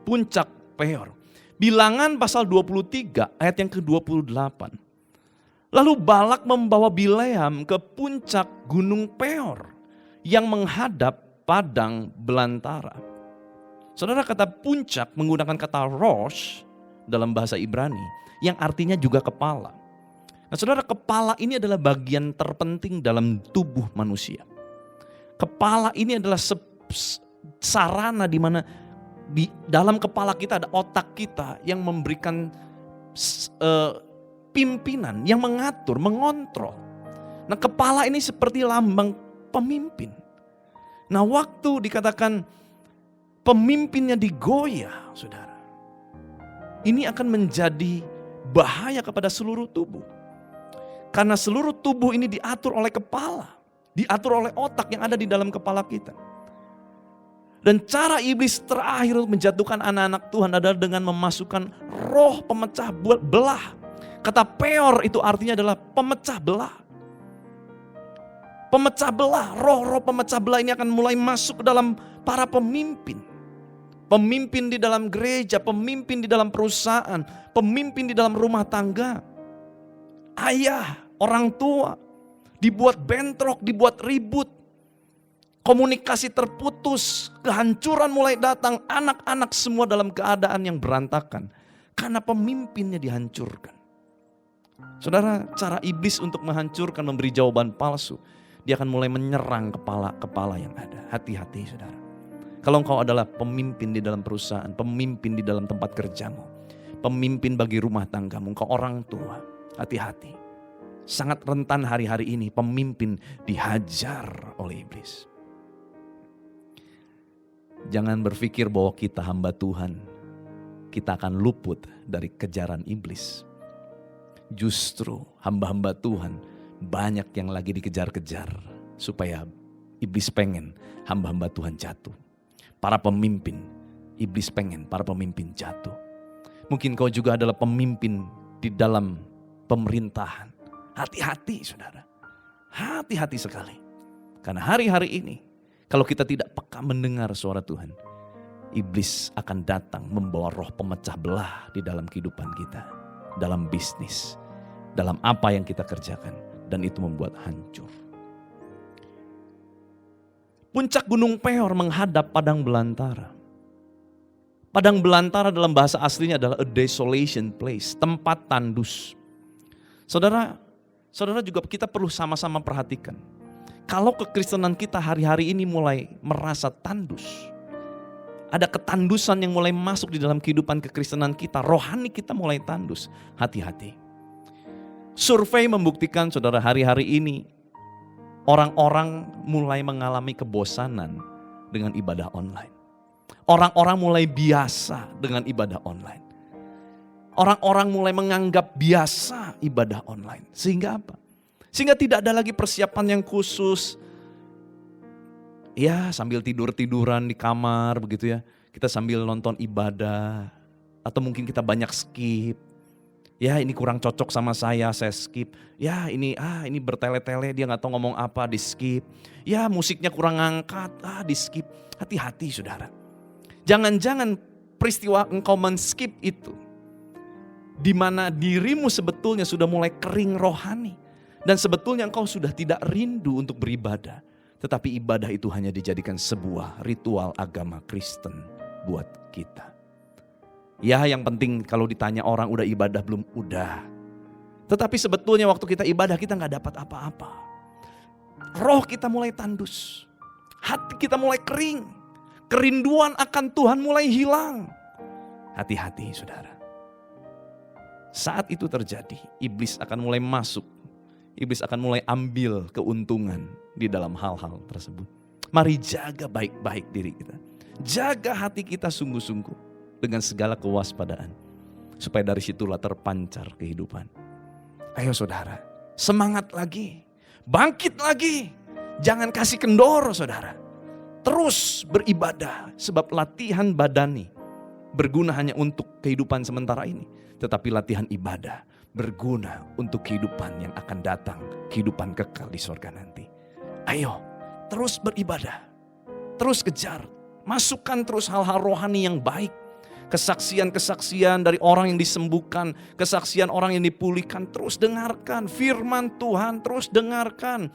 Puncak Peor. Bilangan pasal 23 ayat yang ke-28. Lalu Balak membawa Bileam ke puncak gunung Peor yang menghadap padang belantara. Saudara kata puncak menggunakan kata rosh dalam bahasa Ibrani yang artinya juga kepala. Nah saudara, kepala ini adalah bagian terpenting dalam tubuh manusia. Kepala ini adalah sarana di mana di dalam kepala kita ada otak kita yang memberikan pimpinan, yang mengatur, mengontrol. Nah kepala ini seperti lambang pemimpin. Nah waktu dikatakan pemimpinnya digoyah, saudara, ini akan menjadi bahaya kepada seluruh tubuh. Karena seluruh tubuh ini diatur oleh kepala, diatur oleh otak yang ada di dalam kepala kita. Dan cara iblis terakhir menjatuhkan anak-anak Tuhan adalah dengan memasukkan roh pemecah belah. Kata Peor itu artinya adalah pemecah belah. Pemecah belah, roh-roh pemecah belah ini akan mulai masuk ke dalam para pemimpin. Pemimpin di dalam gereja, pemimpin di dalam perusahaan, pemimpin di dalam rumah tangga. ayah, orang tua, dibuat bentrok, dibuat ribut. Komunikasi terputus, kehancuran mulai datang, anak-anak semua dalam keadaan yang berantakan. Karena pemimpinnya dihancurkan. Saudara, cara iblis untuk menghancurkan, memberi jawaban palsu. Dia akan mulai menyerang kepala-kepala yang ada. Hati-hati saudara. Kalau engkau adalah pemimpin di dalam perusahaan, pemimpin di dalam tempat kerjamu, pemimpin bagi rumah tanggamu, engkau orang tua, hati-hati. Sangat rentan hari-hari ini pemimpin dihajar oleh iblis. Jangan berpikir bahwa kita hamba Tuhan, kita akan luput dari kejaran iblis. Justru hamba-hamba Tuhan banyak yang lagi dikejar-kejar supaya iblis pengen hamba-hamba Tuhan jatuh. Para pemimpin, iblis pengen para pemimpin jatuh. Mungkin kau juga adalah pemimpin di dalam pemerintahan. Hati-hati saudara, hati-hati sekali. Karena hari-hari ini kalau kita tidak peka mendengar suara Tuhan, iblis akan datang membawa roh pemecah belah di dalam kehidupan kita. Dalam bisnis, dalam apa yang kita kerjakan. Dan itu membuat hancur. Puncak Gunung Peor menghadap padang belantara. Padang belantara dalam bahasa aslinya adalah a desolation place, tempat tandus. Saudara juga kita perlu sama-sama perhatikan. Kalau kekristenan kita hari-hari ini mulai merasa tandus, ada ketandusan yang mulai masuk di dalam kehidupan kekristenan kita, rohani kita mulai tandus, hati-hati. Survei membuktikan saudara, hari-hari ini orang-orang mulai mengalami kebosanan dengan ibadah online. Orang-orang mulai biasa dengan ibadah online. Orang-orang mulai menganggap biasa ibadah online. Sehingga apa? Sehingga tidak ada lagi persiapan yang khusus. Ya sambil tidur-tiduran di kamar begitu ya. Kita sambil nonton ibadah. Atau mungkin kita banyak skip. Ya ini kurang cocok sama saya skip. Ya ini bertele-tele, dia gak tahu ngomong apa, di skip. Ya musiknya kurang ngangkat, di skip. Hati-hati saudara. Jangan-jangan peristiwa engkau men-skip itu, di mana dirimu sebetulnya sudah mulai kering rohani. Dan sebetulnya engkau sudah tidak rindu untuk beribadah. Tetapi ibadah itu hanya dijadikan sebuah ritual agama Kristen buat kita. Ya yang penting kalau ditanya orang udah ibadah belum? Udah. Tetapi sebetulnya waktu kita ibadah kita gak dapat apa-apa. Roh kita mulai tandus. Hati kita mulai kering. Kerinduan akan Tuhan mulai hilang. Hati-hati saudara. Saat itu terjadi, iblis akan mulai masuk. Iblis akan mulai ambil keuntungan di dalam hal-hal tersebut. Mari jaga baik-baik diri kita. Jaga hati kita sungguh-sungguh dengan segala kewaspadaan. Supaya dari situlah terpancar kehidupan. Ayo saudara, semangat lagi. Bangkit lagi. Jangan kasih kendor saudara. Terus beribadah sebab latihan badani berguna hanya untuk kehidupan sementara ini. Tetapi latihan ibadah berguna untuk kehidupan yang akan datang, kehidupan kekal di sorga nanti. Ayo, terus beribadah, terus kejar, masukkan terus hal-hal rohani yang baik. Kesaksian-kesaksian dari orang yang disembuhkan, kesaksian orang yang dipulihkan, terus dengarkan firman Tuhan, terus dengarkan.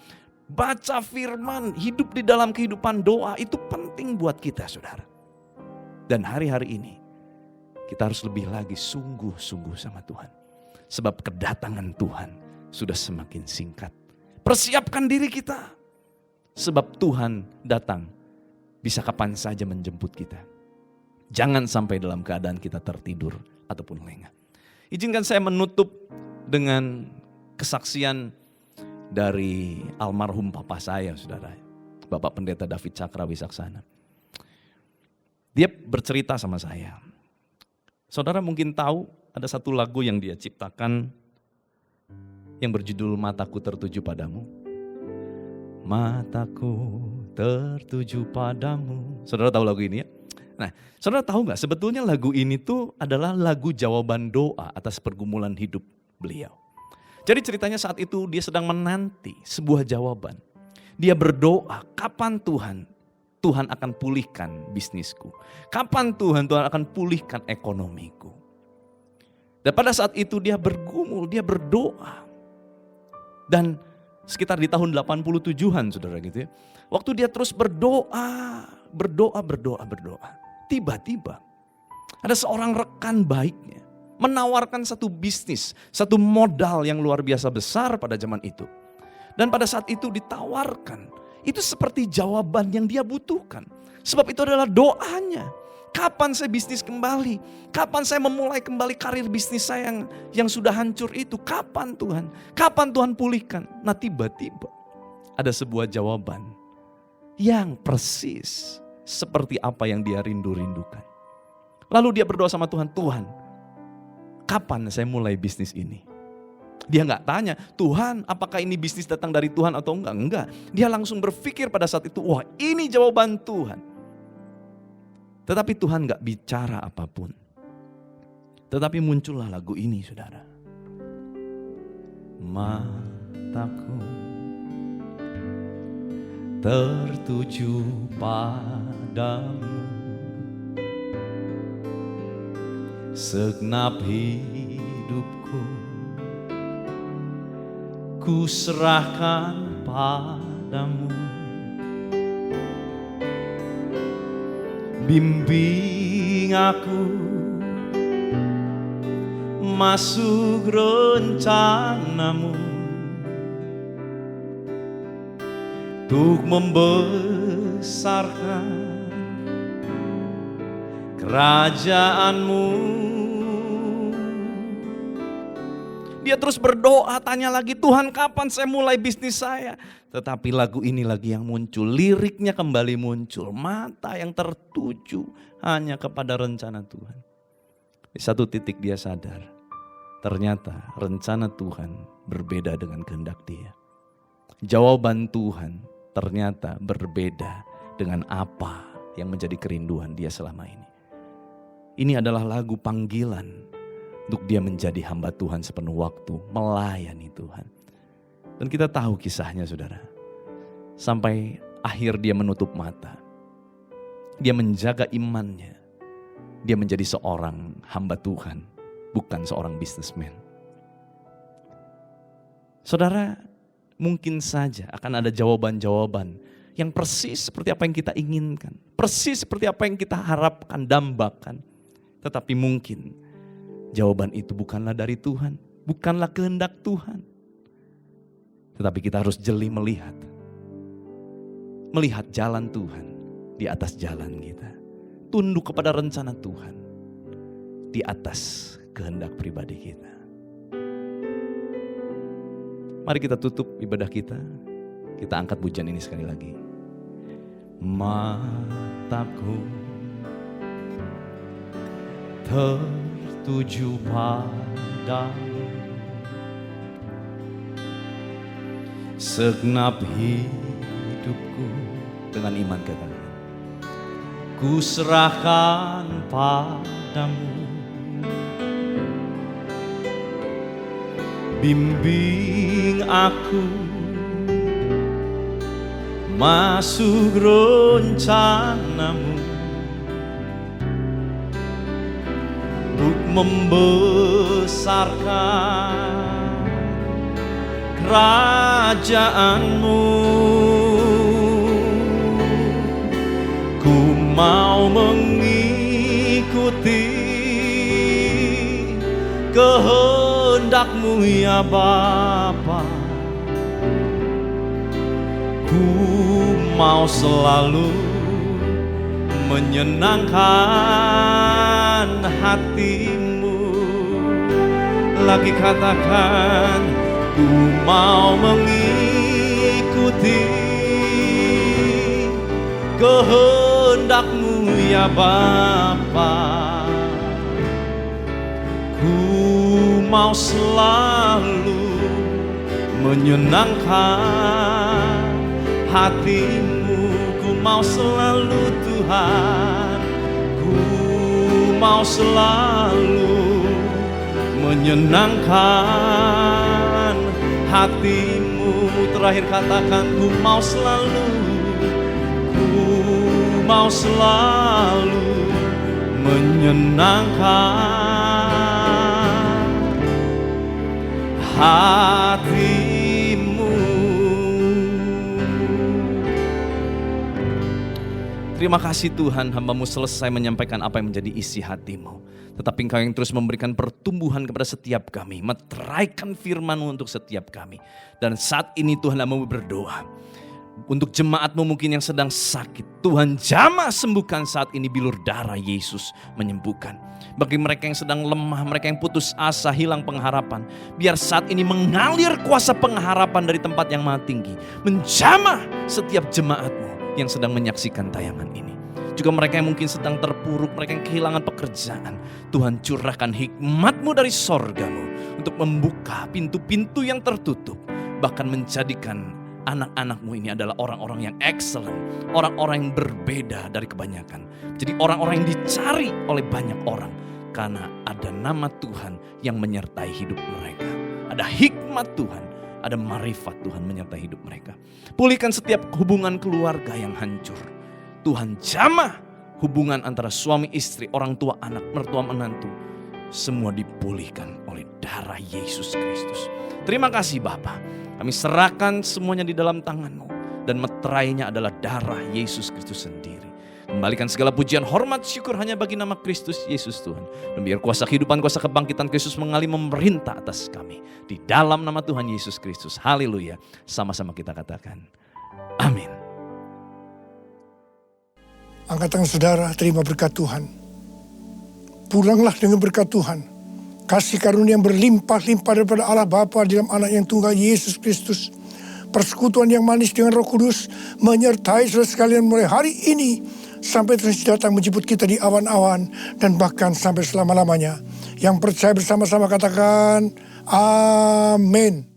Baca firman, hidup di dalam kehidupan doa, itu penting buat kita saudara. Dan hari-hari ini, kita harus lebih lagi sungguh-sungguh sama Tuhan. Sebab kedatangan Tuhan sudah semakin singkat. Persiapkan diri kita. Sebab Tuhan datang bisa kapan saja menjemput kita. Jangan sampai dalam keadaan kita tertidur ataupun lengah. Izinkan saya menutup dengan kesaksian dari almarhum papa saya saudara. Bapak Pendeta David Cakra Wisaksana. Dia bercerita sama saya. Saudara mungkin tahu ada satu lagu yang dia ciptakan yang berjudul Mataku Tertuju Padamu. Mataku tertuju padamu. Saudara tahu lagu ini ya? Nah, saudara tahu gak sebetulnya lagu ini tuh adalah lagu jawaban doa atas pergumulan hidup beliau. Jadi ceritanya saat itu dia sedang menanti sebuah jawaban. Dia berdoa, kapan Tuhan akan pulihkan bisnisku. Kapan Tuhan akan pulihkan ekonomiku. Dan pada saat itu dia bergumul, dia berdoa. Dan sekitar di tahun 87-an saudara gitu ya. Waktu dia terus berdoa. Tiba-tiba ada seorang rekan baiknya menawarkan satu bisnis, satu modal yang luar biasa besar pada zaman itu. Dan pada saat itu ditawarkan, itu seperti jawaban yang dia butuhkan. Sebab itu adalah doanya. Kapan saya bisnis kembali? Kapan saya memulai kembali karir bisnis saya yang sudah hancur itu? Kapan Tuhan? Kapan Tuhan pulihkan? Nah tiba-tiba ada sebuah jawaban yang persis seperti apa yang dia rindu-rindukan. Lalu dia berdoa sama Tuhan, Tuhan, kapan saya mulai bisnis ini? Dia nggak tanya, Tuhan apakah ini bisnis datang dari Tuhan atau enggak? Enggak. Dia langsung berpikir pada saat itu, wah ini jawaban Tuhan. Tetapi Tuhan nggak bicara apapun. Tetapi muncullah lagu ini saudara. Mataku tertuju padamu, segenap hidupku ku serahkan padamu. Bimbing aku masuk rencanamu, untuk membesarkan kerajaanmu. Dia terus berdoa, tanya lagi, Tuhan kapan saya mulai bisnis saya? Tetapi lagu ini lagi yang muncul, liriknya kembali muncul. Mata yang tertuju hanya kepada rencana Tuhan. Di satu titik dia sadar, ternyata rencana Tuhan berbeda dengan kehendak dia. Jawaban Tuhan ternyata berbeda dengan apa yang menjadi kerinduan dia selama ini. Ini adalah lagu panggilan untuk dia menjadi hamba Tuhan sepenuh waktu, melayani Tuhan. Dan kita tahu kisahnya saudara. Sampai akhir dia menutup mata. Dia menjaga imannya. Dia menjadi seorang hamba Tuhan, bukan seorang businessman. Saudara, mungkin saja akan ada jawaban-jawaban yang persis seperti apa yang kita inginkan. Persis seperti apa yang kita harapkan, dambakan. Tetapi mungkin jawaban itu bukanlah dari Tuhan, bukanlah kehendak Tuhan. Tetapi kita harus jeli melihat jalan Tuhan di atas jalan kita. Tunduk kepada rencana Tuhan di atas kehendak pribadi kita. Mari kita tutup ibadah kita. Kita angkat pujian ini sekali lagi. Mataku tertuju padamu, segenap hidupku, dengan iman katakan, ku serahkan padamu. Bimbing aku masuk rencanamu, untuk membesarkan kerajaanmu. Ku mau mengikuti kehendak-Mu ya Bapa. Ku mau selalu menyenangkan hati-Mu. Lagi katakan, ku mau mengikuti kehendak-Mu ya Bapa. Ku mau selalu menyenangkan hati-Mu. Ku mau selalu Tuhan, ku mau selalu menyenangkan hati-Mu. Terakhir katakan, ku mau selalu menyenangkan hati-Mu. Terima kasih Tuhan, hamba-Mu selesai menyampaikan apa yang menjadi isi hati-Mu. Tetapi Engkau yang terus memberikan pertumbuhan kepada setiap kami, meteraikan firman-Mu untuk setiap kami. Dan saat ini Tuhan, hamba-Mu berdoa untuk jemaat-Mu mungkin yang sedang sakit. Tuhan jamah sembuhkan saat ini, bilur darah Yesus menyembuhkan. Bagi mereka yang sedang lemah, mereka yang putus asa, hilang pengharapan, biar saat ini mengalir kuasa pengharapan dari tempat yang maha tinggi, menjamah setiap jemaat-Mu yang sedang menyaksikan tayangan ini. Juga mereka yang mungkin sedang terpuruk, mereka yang kehilangan pekerjaan, Tuhan curahkan hikmat-Mu dari sorga-Mu untuk membuka pintu-pintu yang tertutup, bahkan menjadikan anak-anak-Mu ini adalah orang-orang yang excellent, orang-orang yang berbeda dari kebanyakan. Jadi orang-orang yang dicari oleh banyak orang, karena ada nama Tuhan yang menyertai hidup mereka. Ada hikmat Tuhan, ada marifat Tuhan menyertai hidup mereka. Pulihkan setiap hubungan keluarga yang hancur. Tuhan jamah hubungan antara suami istri, orang tua anak, mertua menantu. Semua dipulihkan oleh darah Yesus Kristus. Terima kasih Bapa. Kami serahkan semuanya di dalam tangan-Mu. Dan meterainya adalah darah Yesus Kristus sendiri. Kembalikan segala pujian, hormat, syukur hanya bagi nama Kristus Yesus Tuhan. Dan biar kuasa kehidupan, kuasa kebangkitan Kristus mengalir memerintah atas kami. Di dalam nama Tuhan Yesus Kristus. Haleluya. Sama-sama kita katakan. Amin. Angkat tangan saudara, terima berkat Tuhan. Pulanglah dengan berkat Tuhan. Kasih karunia yang berlimpah-limpah daripada Allah Bapa di dalam Anak yang tunggal Yesus Kristus. Persekutuan yang manis dengan Roh Kudus menyertai saudara sekalian mulai hari ini sampai terus datang menjemput kita di awan-awan dan bahkan sampai selama-lamanya. Yang percaya bersama-sama katakan amin.